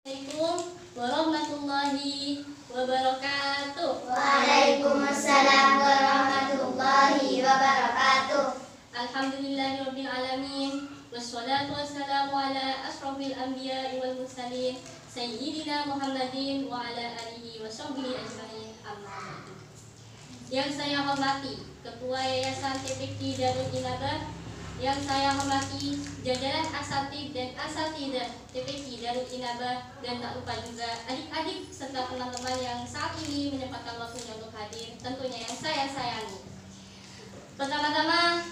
Assalamualaikum warahmatullahi wabarakatuh. Waalaikumsalam warahmatullahi wabarakatuh. Alhamdulillahirabbil alamin wassalatu wassalamu ala asrofil anbiya'i wal mursalin sayyidina Muhammadin wa ala alihi wa sahbihi ajmain. Amma ba'du. Yang saya hormati Ketua Yayasan TPQ Darul Inabah, yang saya hormati jajaran asatid dan asatidah TPQ Darul Inabah, dan tak lupa juga adik-adik serta teman-teman yang saat ini menyempatkan waktunya untuk hadir, tentunya yang saya sayangi. Pertama-tama,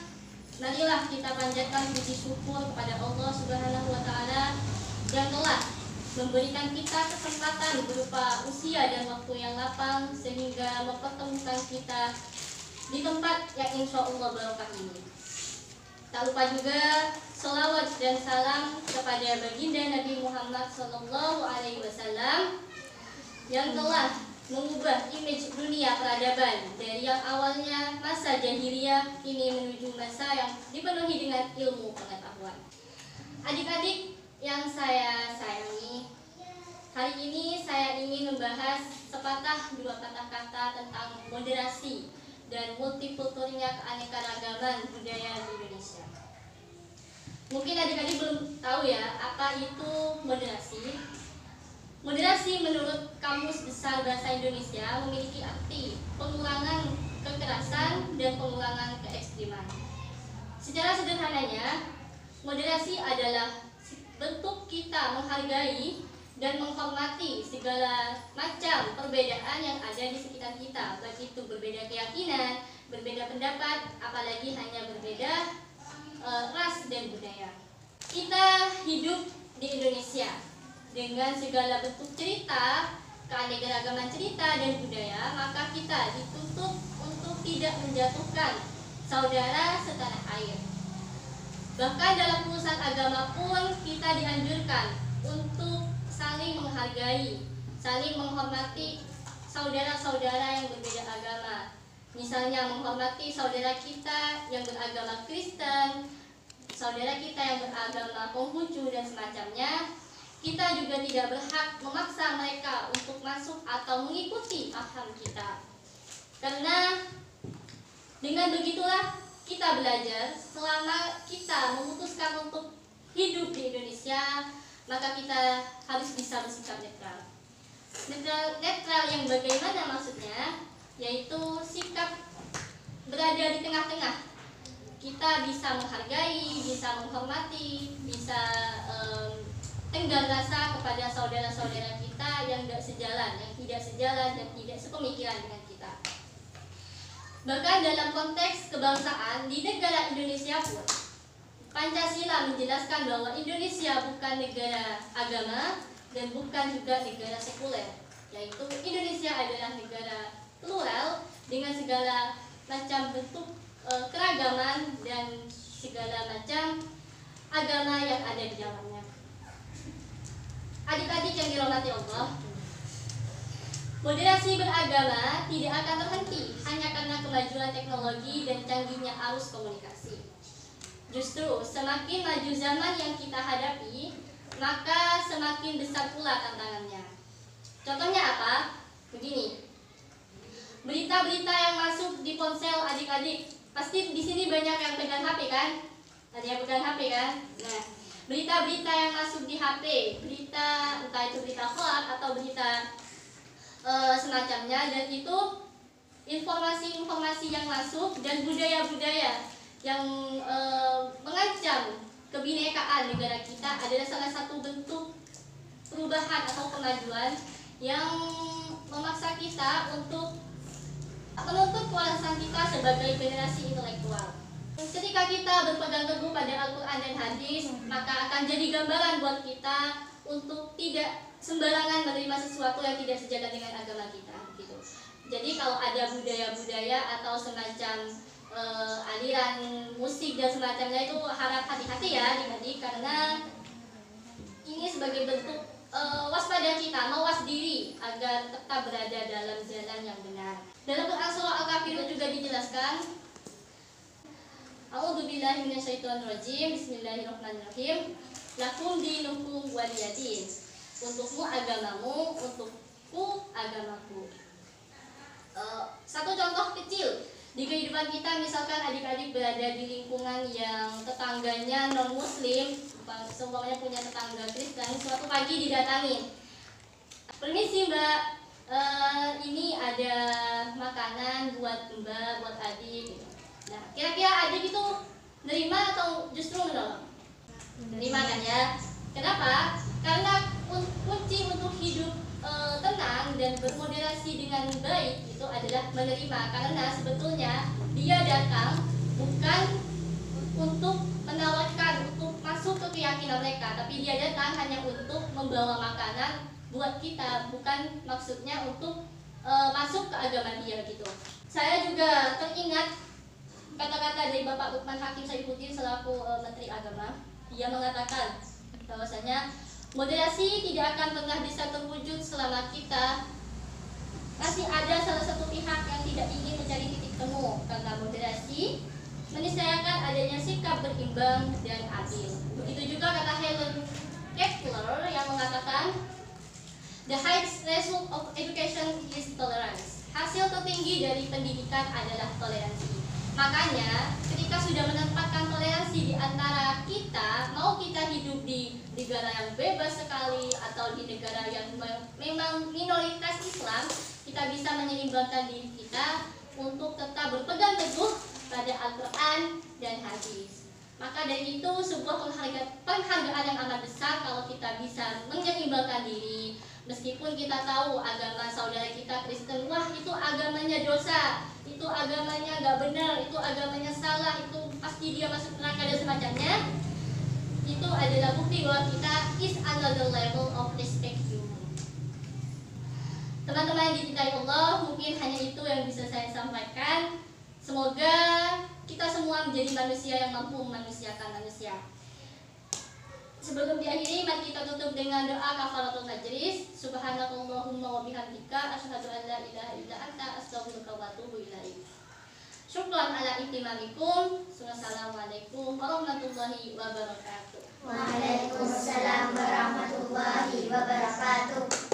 marilah kita panjatkan puji syukur kepada Allah Subhanahu wa Ta'ala yang telah memberikan kita kesempatan berupa usia dan waktu yang lapang sehingga mempertemukan kita di tempat yang insya Allah barokah ini. Tak lupa juga selawat dan salam kepada baginda Nabi Muhammad SAW yang telah mengubah image dunia peradaban dari yang awalnya masa jahiliyah ini menuju masa yang dipenuhi dengan ilmu pengetahuan. Adik-adik yang saya sayangi, hari ini saya ingin membahas sepatah dua patah kata tentang moderasi dan multikulturnya keanekaragaman budaya di Indonesia. Mungkin adik-adik belum tahu ya apa itu moderasi. Moderasi menurut Kamus Besar Bahasa Indonesia memiliki arti pengurangan kekerasan dan pengurangan keekstriman. Secara sederhananya, moderasi adalah bentuk kita menghargai dan menghormati segala macam perbedaan yang ada di sekitar kita, baik itu berbeda keyakinan, berbeda pendapat, apalagi hanya berbeda ras dan budaya. Kita hidup di Indonesia dengan segala bentuk cerita, keanekaragaman cerita dan budaya, maka kita dituntut untuk tidak menjatuhkan saudara setanah air. Bahkan dalam urusan agama pun kita dianjurkan untuk saling menghargai, saling menghormati saudara-saudara yang berbeda agama. Misalnya menghormati saudara kita yang beragama Kristen, saudara kita yang beragama Konghucu dan semacamnya. Kita juga tidak berhak memaksa mereka untuk masuk atau mengikuti paham kita. Karena dengan begitulah kita belajar, selama kita memutuskan untuk hidup di Indonesia, maka kita harus bisa bersikap netral. Netral yang bagaimana maksudnya? Yaitu sikap berada di tengah-tengah. Kita bisa menghargai, bisa menghormati, bisa tenggang rasa kepada saudara-saudara kita yang tidak sejalan, dan tidak sepemikiran dengan kita. Bahkan dalam konteks kebangsaan di negara Indonesia pun, Pancasila menjelaskan bahwa Indonesia bukan negara agama dan bukan juga negara sekuler, yaitu Indonesia adalah negara plural dengan segala macam bentuk keragaman dan segala macam agama yang ada di dalamnya. Adik-adik yang dirahmati Allah, moderasi beragama tidak akan terhenti hanya karena kemajuan teknologi dan canggihnya arus komunikasi. Justru semakin maju zaman yang kita hadapi, maka semakin besar pula tantangannya. Contohnya apa? Begini. Berita-berita yang masuk di ponsel adik-adik, pasti di sini banyak yang pegang HP kan? Ada yang pegang HP kan? Nah, berita-berita yang masuk di HP, berita entah itu berita hoax atau berita semacamnya, dan itu informasi-informasi yang masuk dan budaya-budaya yang mengancam kebinekaan negara kita adalah salah satu bentuk perubahan atau kemajuan yang memaksa kita untuk menuntut kewarasan kita sebagai generasi intelektual. Ketika kita berpegang teguh pada Al-Quran dan Hadis, maka akan jadi gambaran buat kita untuk tidak sembarangan menerima sesuatu yang tidak sejalan dengan agama kita. Gitu. Jadi kalau ada budaya-budaya atau semacam aliran musik dan semacamnya, itu harap hati-hati ya adik-adik, karena ini sebagai bentuk waspada kita, mawas diri agar tetap berada dalam jalan yang benar. Dalam Quran surah Al-Kafirun juga dijelaskan, A'udzubillahi minasyaitonirrajim, Bismillahirrahmanirrahim. Lakum dinukum waliyadin. Untukmu agamamu, untukku agamaku. Satu contoh kecil di kehidupan kita, misalkan adik-adik berada di lingkungan yang tetangganya non muslim, seumpamanya punya tetangga Kristen, suatu pagi didatangi, permisi mbak, ini ada makanan buat mbak, buat adik gitu. Nah, kira-kira adik itu nerima atau justru menolak? Nerima kan ya? Kenapa? Karena kunci untuk hidup tenang dan bermoderasi dengan baik itu adalah menerima, karena sebetulnya dia datang bukan untuk menawarkan, untuk masuk ke keyakinan mereka, tapi dia datang hanya untuk membawa makanan buat kita, bukan maksudnya untuk masuk ke agama dia gitu. Saya juga teringat kata-kata dari Bapak Lukman Hakim Saifuddin selaku Menteri Agama. Dia mengatakan bahwasanya moderasi tidak akan pernah bisa terwujud selama kita masih ada salah satu pihak yang tidak ingin mencari titik temu, karena moderasi meniscayakan adanya sikap berimbang dan adil. Begitu juga kata Helen Keller yang mengatakan the highest result of education is tolerance. Hasil tertinggi dari pendidikan adalah toleransi. Makanya ketika sudah menempatkan toleransi di antara kita, mau kita hidup di negara yang bebas sekali atau di negara yang memang minoritas Islam, kita bisa menyeimbangkan diri kita untuk tetap berpegang teguh pada Al-Quran dan hadis. Maka dari itu sebuah penghargaan yang amat besar kalau kita bisa menyeimbangkan diri. Meskipun kita tahu agama saudara kita Kristen, wah itu agamanya dosa, itu agamanya gak benar, itu agamanya salah, itu pasti dia masuk neraka dan semacamnya. Itu adalah bukti bahwa kita is another level of respect human. Teman-teman yang dicintai Allah, mungkin hanya itu yang bisa saya sampaikan. Semoga kita semua menjadi manusia yang mampu memanusiakan manusia. Sebelum diakhiri, mari kita tutup dengan doa kafaratul majlis. Subhanakallahumma wa bihamdika asyhadu an la ilaha illa anta astaghfiruka wa atubu ilaik. Syukran ala ihtimamikum. Wassalamualaikum warahmatullahi wabarakatuh. Waalaikumsalam warahmatullahi wabarakatuh.